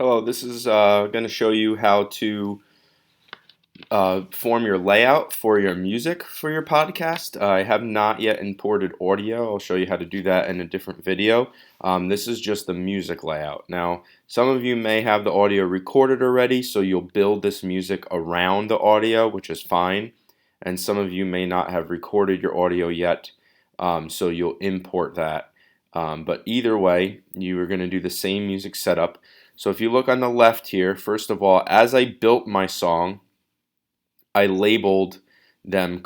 Hello, this is going to show you how to form your layout for your music for your podcast. I have not yet imported audio. I'll show you how to do that in a different video. This is just the music layout. Now, some of you may have the audio recorded already, so you'll build this music around the audio, which is fine. And some of you may not have recorded your audio yet, so you'll import that. But either way, you are going to do the same music setup. So if you look on the left here, first of all, as I built my song, I labeled them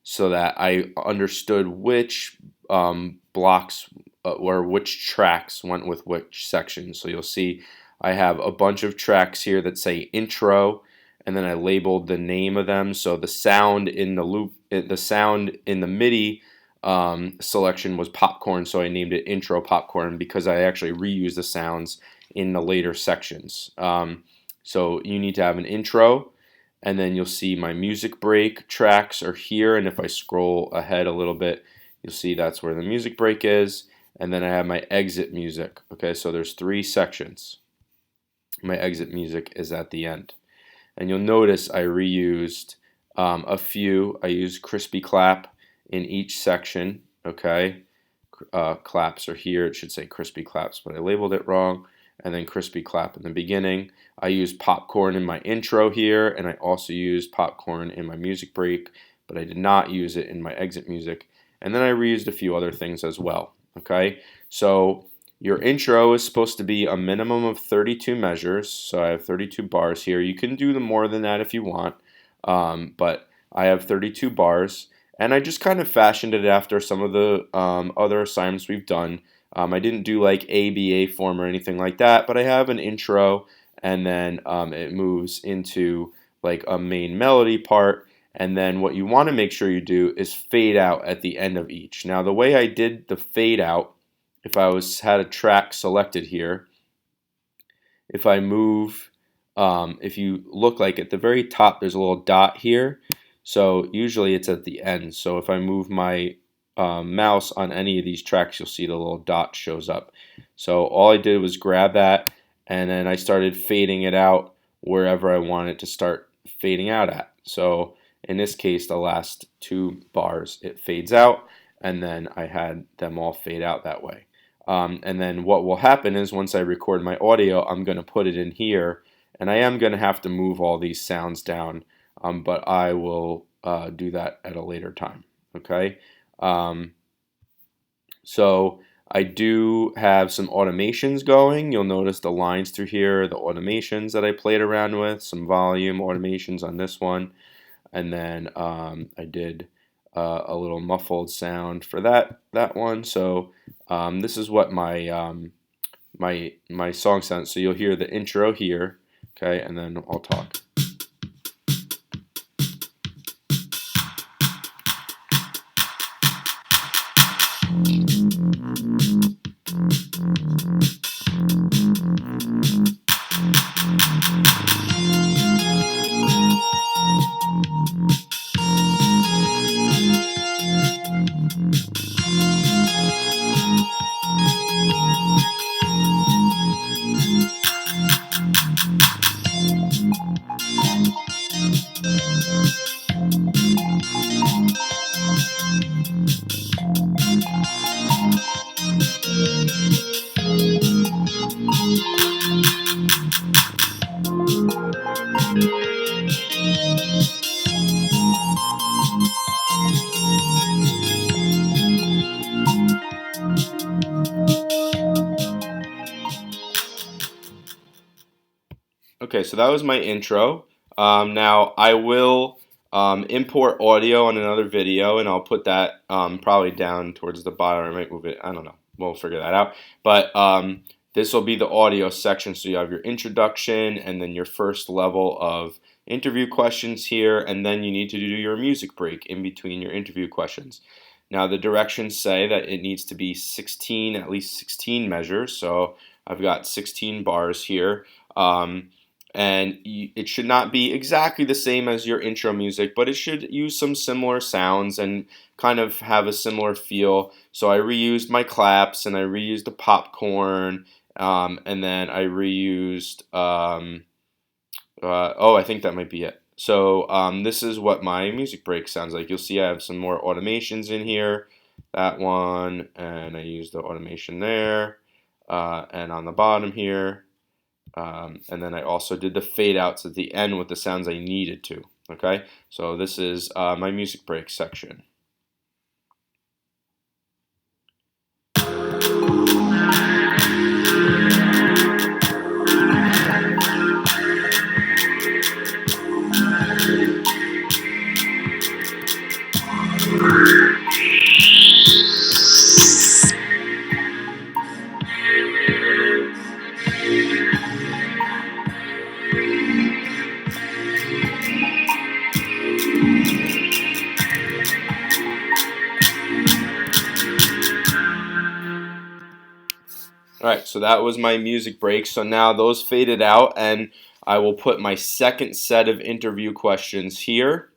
so that I understood which blocks or which tracks went with which sections. So you'll see I have a bunch of tracks here that say intro, and then I labeled the name of them. So the sound in the loop, the sound in the MIDI selection was popcorn, so I named it intro popcorn because I actually reuse the sounds in the later sections. So you need to have an intro, and then you'll see my music break tracks are here, and if I scroll ahead a little bit, you'll see that's where the music break is, and then I have my exit music. Okay, so there's 3 sections. My exit music is at the end. And you'll notice I reused a few. I used crispy clap in each section. Okay, claps are here. It should say crispy claps, but I labeled it wrong. And then crispy clap in the beginning. I used popcorn in my intro here, and I also used popcorn in my music break, but I did not use it in my exit music. And then I reused a few other things as well. Okay, so your intro is supposed to be a minimum of 32 measures, so I have 32 bars here. You can do more than that if you want, but I have 32 bars, and I just kind of fashioned it after some of the other assignments we've done. I didn't do like ABA form or anything like that, but I have an intro, and then it moves into like a main melody part, and then what you want to make sure you do is fade out at the end of each. Now the way I did the fade out, if I had a track selected here, if I move, if you look like at the very top there's a little dot here, so usually it's at the end. So if I move my mouse on any of these tracks, you'll see the little dot shows up. So all I did was grab that, and then I started fading it out wherever I wanted to start fading out at. So in this case, the last 2 bars, it fades out, and then I had them all fade out that way. And then what will happen is once I record my audio, I'm going to put it in here, and I am going to have to move all these sounds down, but I will do that at a later time. Okay. So I do have some automations going. You'll notice the lines through here, the automations that I played around with, some volume automations on this one, and then I did a little muffled sound for that one. So this is what my my song sounds. So you'll hear the intro here, okay, and then I'll talk. Okay, so that was my intro. Now I will import audio on another video, and I'll put that probably down towards the bottom. I might move it. I don't know. We'll figure that out. But this will be the audio section. So you have your introduction, and then your first level of interview questions here, and then you need to do your music break in between your interview questions. Now the directions say that it needs to be 16, at least 16 measures. So I've got 16 bars here. And it should not be exactly the same as your intro music, but it should use some similar sounds and kind of have a similar feel. So I reused my claps, and I reused the popcorn, and then I reused, I think that might be it. So this is what my music break sounds like. You'll see I have some more automations in here. That one, and I use the automation there, and on the bottom here. And then I also did the fade outs at the end with the sounds I needed to. Okay, so this is my music break section. Alright, so that was my music break. So now those faded out, and I will put my second set of interview questions here.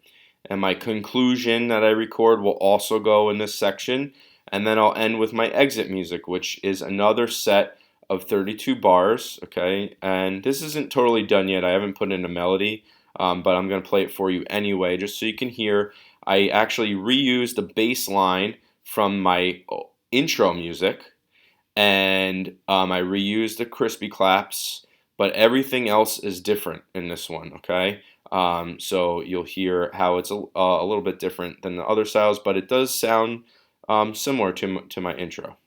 And my conclusion that I record will also go in this section. And then I'll end with my exit music, which is another set of 32 bars. Okay, and this isn't totally done yet. I haven't put in a melody, but I'm going to play it for you anyway, just so you can hear. I actually reused the bass line from my intro music, and I reused the crispy claps, but everything else is different in this one, okay? So you'll hear how it's a little bit different than the other styles, but it does sound similar to my intro.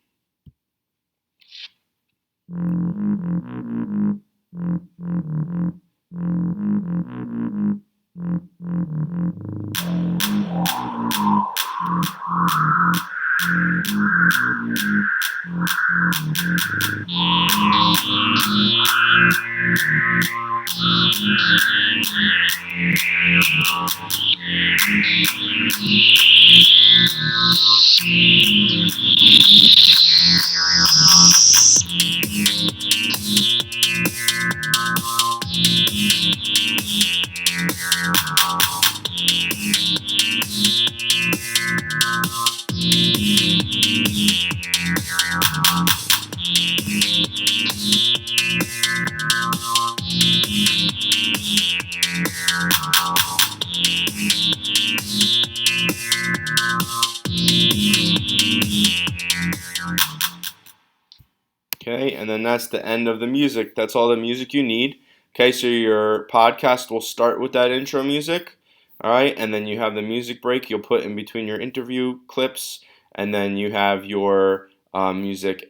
Okay, and then that's the end of the music. That's all the music you need. Okay, so your podcast will start with that intro music. All right, and then you have the music break you'll put in between your interview clips, and then you have your music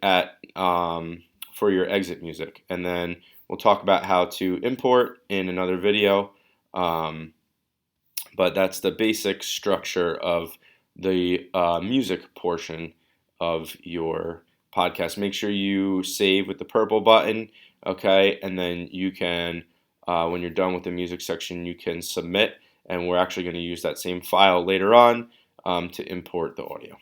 for your exit music. And then we'll talk about how to import in another video. But that's the basic structure of the music portion of your podcast. Make sure you save with the purple button, okay? And then you can, when you're done with the music section, you can submit, and we're actually going to use that same file later on to import the audio.